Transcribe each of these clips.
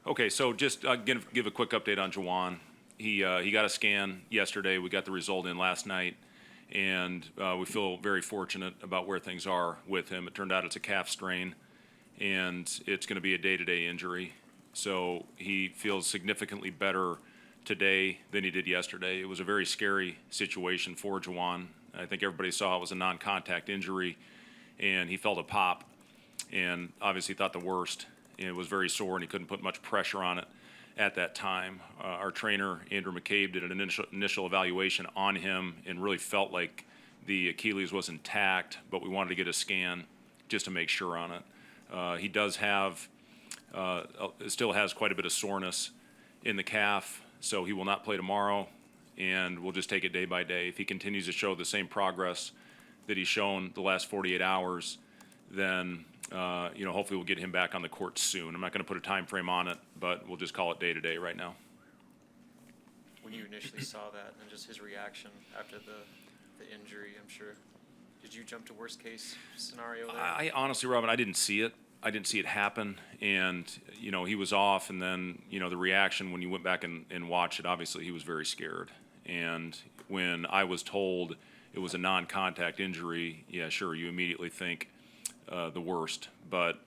Okay, so just give a quick update on Juwan. He got a scan yesterday. We got the result in last night, and we feel very fortunate about where things are with him. It turned out it's a calf strain, and it's going to be a day-to-day injury. So he feels significantly better today than he did yesterday. It was a very scary situation for Juwan. I think everybody saw it was a non-contact injury, and he felt a pop, and obviously thought the worst. And it was very sore, and he couldn't put much pressure on it at that time. Our trainer, Andrew McCabe, did an initial evaluation on him and really felt like the Achilles was intact, but we wanted to get a scan just to make sure on it. He does have, still has quite a bit of soreness in the calf, so he will not play tomorrow, and we'll just take it day by day. If he continues to show the same progress that he's shown the last 48 hours, then hopefully we'll get him back on the court soon. I'm not going to put a time frame on it, but we'll just call it day to day right now. When you initially saw that and just his reaction after the injury, I'm sure, did you jump to worst case scenario there? I honestly, Robin, I didn't see it. I didn't see it happen, and he was off, and then the reaction when you went back and watched it, obviously he was very scared. And when I was told it was a non-contact injury, yeah, sure, you immediately think the worst. But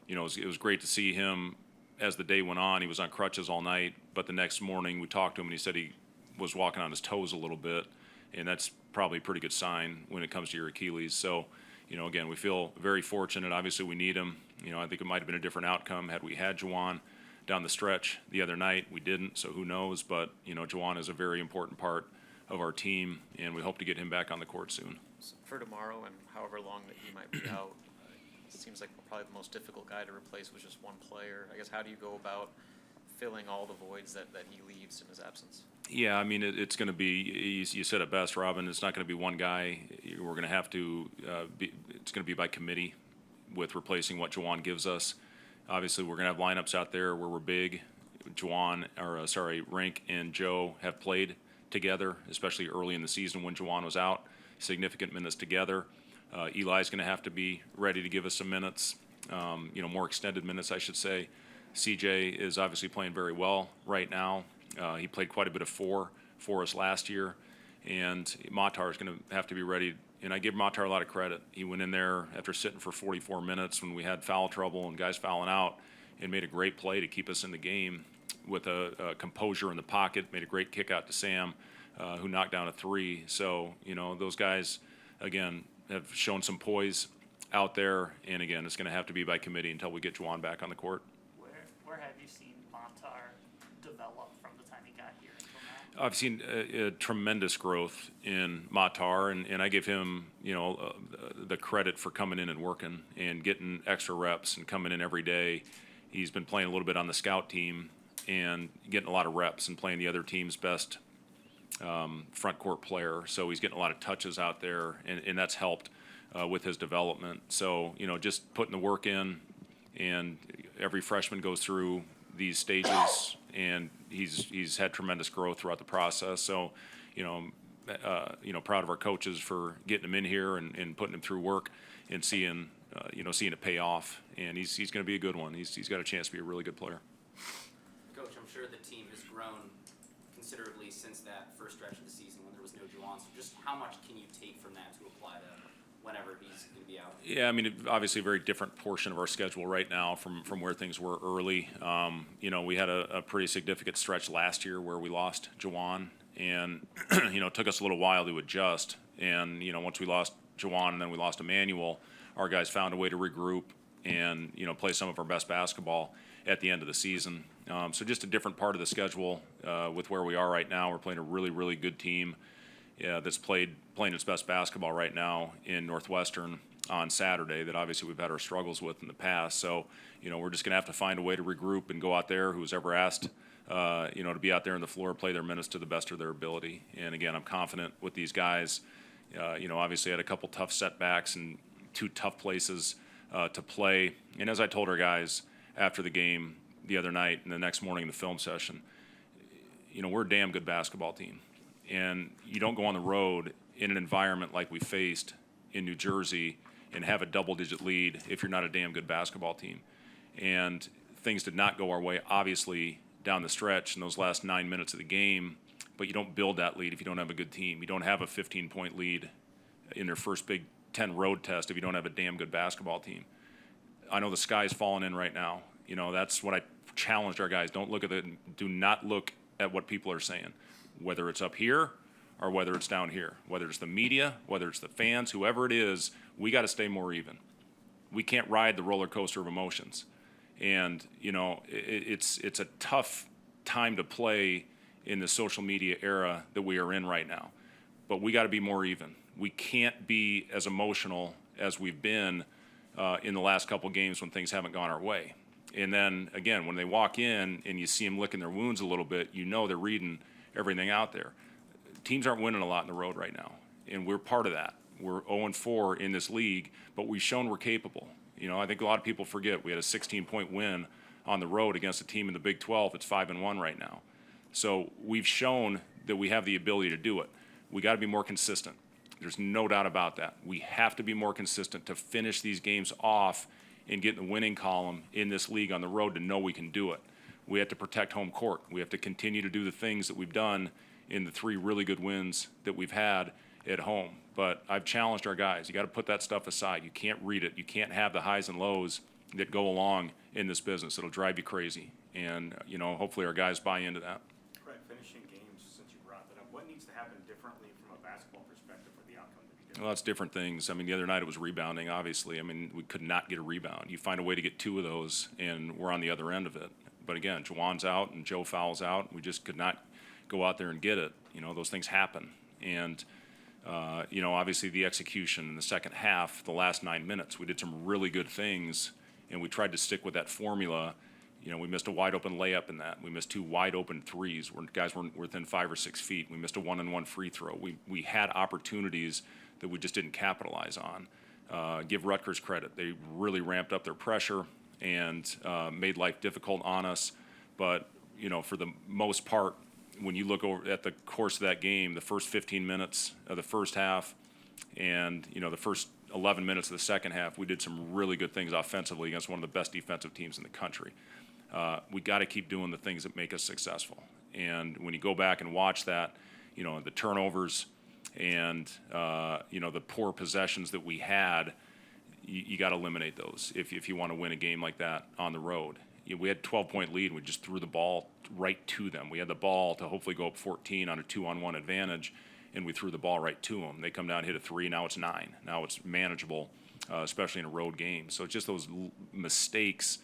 it was great to see him as the day went on. He was on crutches all night, but the next morning we talked to him, and he said he was walking on his toes a little bit, and that's probably a pretty good sign when it comes to your Achilles. So again, we feel very fortunate. Obviously we need him. I think it might have been a different outcome had we had Juwan down the stretch the other night. We didn't, so who knows. But Juwan is a very important part of our team, and we hope to get him back on the court soon. For tomorrow and however long that he might be out, it seems like probably the most difficult guy to replace was just one player. I guess, how do you go about filling all the voids that he leaves in his absence? Yeah, I mean, it's going to be, you said it best, Robin, it's not going to be one guy. We're going to have to, it's going to be by committee with replacing what Juwan gives us. Obviously, we're going to have lineups out there where we're big. Rink and Joe have played together, especially early in the season when Juwan was out, significant minutes together. Eli's going to have to be ready to give us some minutes, more extended minutes, I should say. CJ is obviously playing very well right now. He played quite a bit of four for us last year, and Matar is going to have to be ready. And I give Matar a lot of credit. He went in there after sitting for 44 minutes when we had foul trouble and guys fouling out, and made a great play to keep us in the game with a composure in the pocket. Made a great kick out to Sam, who knocked down a three. So those guys again have shown some poise out there, and again, it's going to have to be by committee until we get Juwan back on the court. Where have you seen Matar develop from the time he got here until now? I've seen a tremendous growth in Matar, and I give him, the credit for coming in and working and getting extra reps and coming in every day. He's been playing a little bit on the scout team and getting a lot of reps and playing the other team's best front court player. So he's getting a lot of touches out there, and that's helped with his development. So, just putting the work in, and every freshman goes through these stages, and he's had tremendous growth throughout the process. So, proud of our coaches for getting him in here and putting him through work and seeing it pay off. And he's going to be a good one. He's got a chance to be a really good player. Coach, I'm sure the team has grown considerably since that first stretch of the season when there was no Juwan. So just how much can you take from that to apply to whenever he's going to be out? Yeah, I mean, obviously a very different portion of our schedule right now from where things were early. We had a pretty significant stretch last year where we lost Juwan, and it took us a little while to adjust. And once we lost Juwan and then we lost Emmanuel, our guys found a way to regroup and play some of our best basketball at the end of the season. So just a different part of the schedule with where we are right now. We're playing a really, really good team that's playing its best basketball right now in Northwestern on Saturday that obviously we've had our struggles with in the past. So, we're just going to have to find a way to regroup and go out there. Who's ever asked, to be out there on the floor, play their minutes to the best of their ability. And again, I'm confident with these guys. Obviously had a couple tough setbacks and two tough places to play. And as I told our guys after the game the other night and the next morning in the film session, we're a damn good basketball team. And you don't go on the road in an environment like we faced in New Jersey and have a double-digit lead if you're not a damn good basketball team. And things did not go our way, obviously, down the stretch in those last 9 minutes of the game, but you don't build that lead if you don't have a good team. You don't have a 15-point lead in their first Big Ten road test if you don't have a damn good basketball team. I know the sky's falling in right now. You know, that's what I challenged our guys. Do not look at what people are saying, whether it's up here or whether it's down here, whether it's the media, whether it's the fans, whoever it is, we got to stay more even. We can't ride the roller coaster of emotions. And, you know, it's a tough time to play in the social media era that we are in right now. But we got to be more even. We can't be as emotional as we've been in the last couple games when things haven't gone our way. And then, again, when they walk in and you see them licking their wounds a little bit, you know they're reading everything out there. Teams aren't winning a lot in the road right now, and we're part of that. We're 0-4 in this league, but we've shown we're capable. You know, I think a lot of people forget we had a 16-point win on the road against a team in the Big 12 that's 5-1 right now. So we've shown that we have the ability to do it. We got to be more consistent. There's no doubt about that. We have to be more consistent to finish these games off and get in the winning column in this league on the road to know we can do it. We have to protect home court. We have to continue to do the things that we've done in the 3 really good wins that we've had at home. But I've challenged our guys. You got to put that stuff aside. You can't read it. You can't have the highs and lows that go along in this business. It'll drive you crazy. And, you know, hopefully our guys buy into that. Right, finishing games, since you brought that up, what needs to happen differently from a basketball perspective for the outcome to be different? Well, it's different things. I mean, the other night it was rebounding, obviously. I mean, we could not get a rebound. You find a way to get 2 of those, and we're on the other end of it. But again, Juwan's out and Joe Fowle's out. We just could not go out there and get it. You know, those things happen. And, you know, obviously the execution in the second half, the last 9 minutes, we did some really good things, and we tried to stick with that formula. You know, we missed a wide open layup in that. We missed 2 wide open threes where guys weren't within 5 or 6 feet. We missed a 1-on-1 free throw. We had opportunities that we just didn't capitalize on. Give Rutgers credit. They really ramped up their pressure and made life difficult on us. But, you know, for the most part, when you look over at the course of that game, the first 15 minutes of the first half and, you know, the first 11 minutes of the second half, we did some really good things offensively against one of the best defensive teams in the country. We got to keep doing the things that make us successful. And when you go back and watch that, you know, the turnovers and, you know, the poor possessions that we had, you got to eliminate those if you want to win a game like that on the road. You know, we had a 12-point lead, and we just threw the ball right to them. We had the ball to hopefully go up 14 on a 2-on-1 advantage, and we threw the ball right to them. They come down, hit a 3, now it's 9. Now it's manageable, especially in a road game. So it's just those mistakes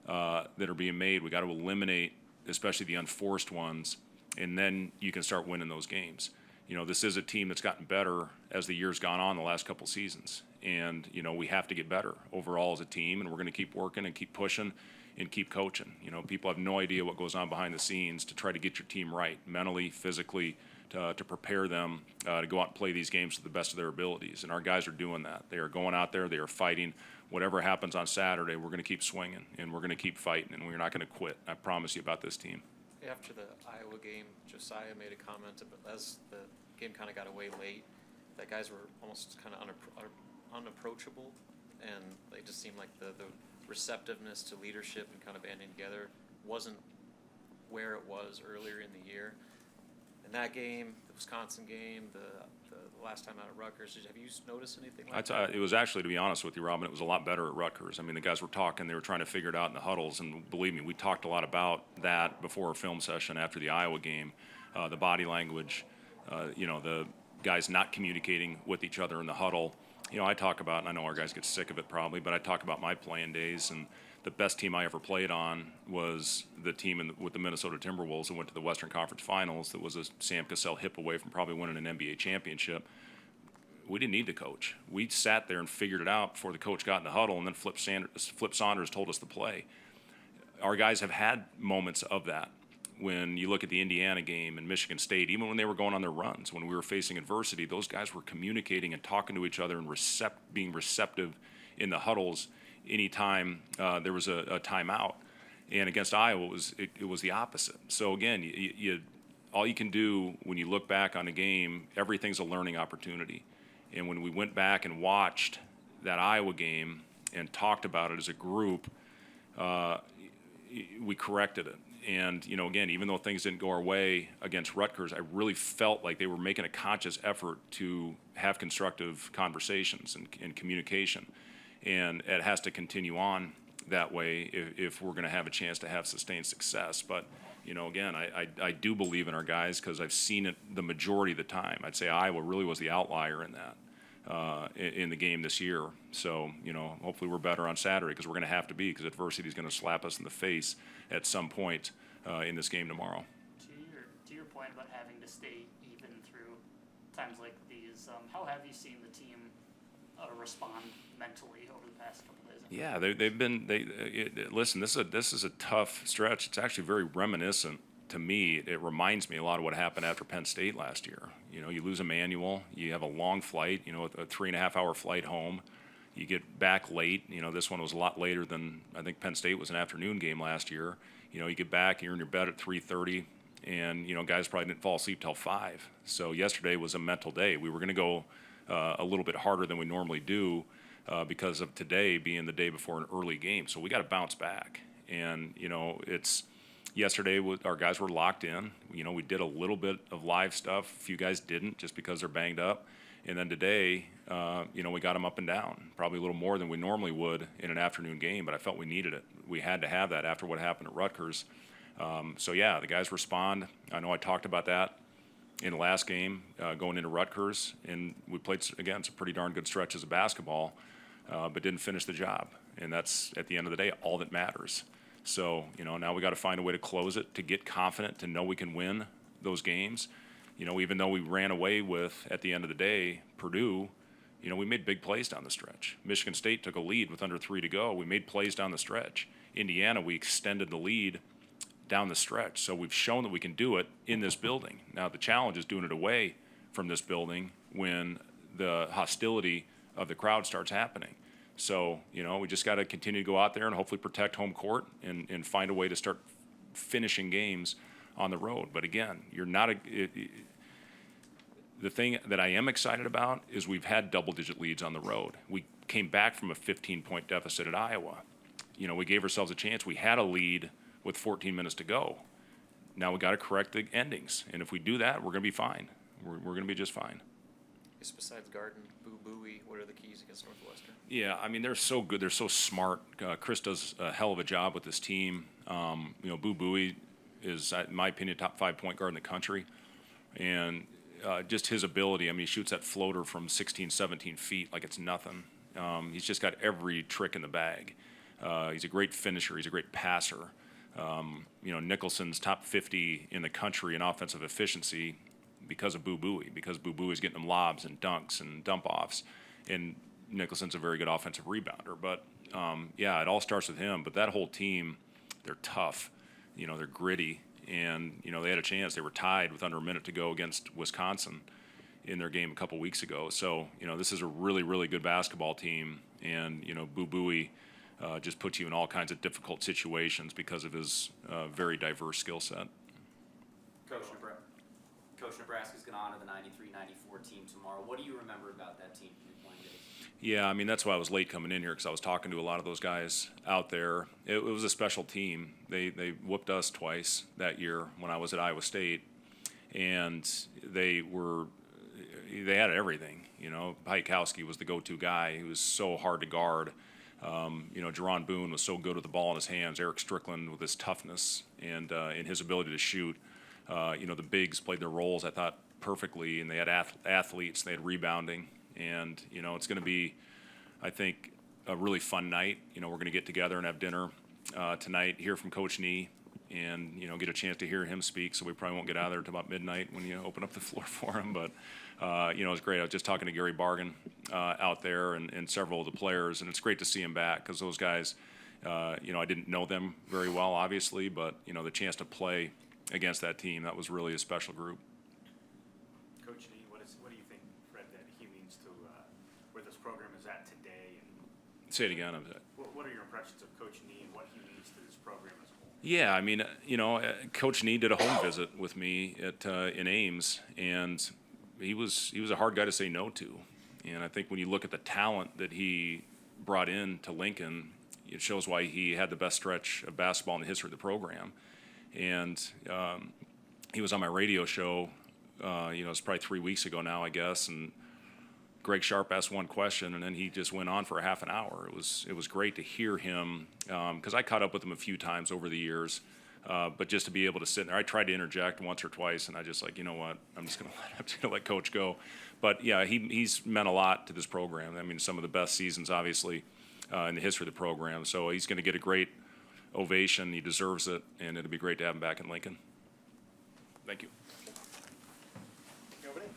that are being made. We got to eliminate, especially the unforced ones, and then you can start winning those games. You know, this is a team that's gotten better as the year's gone on the last couple seasons. And, you know, we have to get better overall as a team, and we're going to keep working and keep pushing and keep coaching. You know, people have no idea what goes on behind the scenes to try to get your team right, mentally, physically, to prepare them to go out and play these games to the best of their abilities. And our guys are doing that. They are going out there, they are fighting. Whatever happens on Saturday, we're going to keep swinging, and we're going to keep fighting, and we're not going to quit. I promise you about this team. After the Iowa game, Josiah made a comment as the game kind of got away late, that guys were almost kind of unapproachable, and they just seemed like the receptiveness to leadership and kind of banding together wasn't where it was earlier in the year. In that game, the Wisconsin game, the last time out at Rutgers, have you noticed anything like that? It was actually, to be honest with you, Robin, it was a lot better at Rutgers. I mean, the guys were talking, they were trying to figure it out in the huddles, and believe me, we talked a lot about that before our film session after the Iowa game, the body language, you know, the guys not communicating with each other in the huddle. You know, I talk about, and I know our guys get sick of it probably, but I talk about my playing days, and the best team I ever played on was the team with the Minnesota Timberwolves that went to the Western Conference Finals. That was a Sam Cassell hip away from probably winning an NBA championship. We didn't need to coach. We sat there and figured it out before the coach got in the huddle, and then Flip Saunders told us to play. Our guys have had moments of that. When you look at the Indiana game and Michigan State, even when they were going on their runs, when we were facing adversity, those guys were communicating and talking to each other and being receptive in the huddles anytime there was a timeout. And against Iowa, it was the opposite. So again, all you can do when you look back on a game, everything's a learning opportunity. And when we went back and watched that Iowa game and talked about it as a group, we corrected it. And, again, even though things didn't go our way against Rutgers, I really felt like they were making a conscious effort to have constructive conversations and communication. And it has to continue on that way if we're going to have a chance to have sustained success. But, again, I do believe in our guys because I've seen it the majority of the time. I'd say Iowa really was the outlier in that. In the game this year. So, hopefully we're better on Saturday because we're going to have to be because adversity is going to slap us in the face at some point in this game tomorrow. To your point about having to stay even through times like these, how have you seen the team respond mentally over the past couple days? Yeah, listen, this is a tough stretch. It's actually very reminiscent to me. It reminds me a lot of what happened after Penn State last year. You lose Emmanuel, you have a long flight, a 3.5-hour flight home. You get back late. This one was a lot later than I think Penn State was an afternoon game last year. You get back, you're in your bed at 3:30, and guys probably didn't fall asleep till 5. So yesterday was a mental day. We were going to go a little bit harder than we normally do because of today being the day before an early game. So we got to bounce back, and it's. Yesterday, our guys were locked in. We did a little bit of live stuff. A few guys didn't just because they're banged up. And then today, we got them up and down, probably a little more than we normally would in an afternoon game, but I felt we needed it. We had to have that after what happened at Rutgers. So, yeah, the guys respond. I know I talked about that in the last game going into Rutgers, and we played, again, some pretty darn good stretches of basketball, but didn't finish the job. And that's, at the end of the day, all that matters. So, now we got to find a way to close it, to get confident, to know we can win those games. Even though we ran away with, at the end of the day, Purdue, we made big plays down the stretch. Michigan State took a lead with under 3 to go. We made plays down the stretch. Indiana, we extended the lead down the stretch. So we've shown that we can do it in this building. Now, the challenge is doing it away from this building when the hostility of the crowd starts happening. So, we just got to continue to go out there and hopefully protect home court and find a way to start finishing games on the road. But again, the thing that I am excited about is we've had double-digit leads on the road. We came back from a 15-point deficit at Iowa. We gave ourselves a chance. We had a lead with 14 minutes to go. Now we got to correct the endings. And if we do that, we're going to be fine. We're going to be just fine. Just besides Garden, Boo Buie, what are the keys against Northwestern? Yeah, they're so good. They're so smart. Chris does a hell of a job with this team. Boo Buie is, in my opinion, top 5 point guard in the country. And just his ability, he shoots that floater from 16, 17 feet like it's nothing. He's just got every trick in the bag. He's a great finisher. He's a great passer. Nicholson's top 50 in the country in offensive efficiency because of Boo Buie, because Boo Buie's getting them lobs and dunks and dump-offs. And Nicholson's a very good offensive rebounder. But, it all starts with him. But that whole team, they're tough. They're gritty. And, they had a chance. They were tied with under a minute to go against Wisconsin in their game a couple weeks ago. So, this is a really, really good basketball team. And, Boo Buie just puts you in all kinds of difficult situations because of his very diverse skill set. Coach Nebraska's going on to the 93-94 team tomorrow. What do you remember about that team from your playing days? Yeah, that's why I was late coming in here because I was talking to a lot of those guys out there. It was a special team. They whooped us twice that year when I was at Iowa State, and they had everything. Pajkowski was the go-to guy. He was so hard to guard. Jerron Boone was so good with the ball in his hands. Eric Strickland with his toughness and his ability to shoot. The bigs played their roles, I thought, perfectly, and they had athletes, they had rebounding, and, it's going to be, I think, a really fun night. We're going to get together and have dinner tonight, hear from Coach Nee, and, get a chance to hear him speak, so we probably won't get out of there until about midnight when you open up the floor for him, but, it's great. I was just talking to Gary Bargan out there and several of the players, and it's great to see him back because those guys, I didn't know them very well, obviously, but, the chance to play against that team, that was really a special group. Coach Nee, what do you think, Fred, that he means to where this program is at today? And Say it again. what are your impressions of Coach Nee and what he means to this program as a whole? Yeah, Coach Nee did a home visit with me in Ames, and he was a hard guy to say no to. And I think when you look at the talent that he brought in to Lincoln, it shows why he had the best stretch of basketball in the history of the program. And he was on my radio show, it's probably 3 weeks ago now, I guess, and Greg Sharp asked one question, and then he just went on for a half an hour. It was great to hear him, because I caught up with him a few times over the years, but just to be able to sit there, I tried to interject once or twice, and I just like, you know what, I'm just gonna let Coach go. But yeah, he's meant a lot to this program. I mean, some of the best seasons, obviously, in the history of the program. So he's going to get a great ovation. He deserves it, and it'll be great to have him back in Lincoln. Thank you. Over there.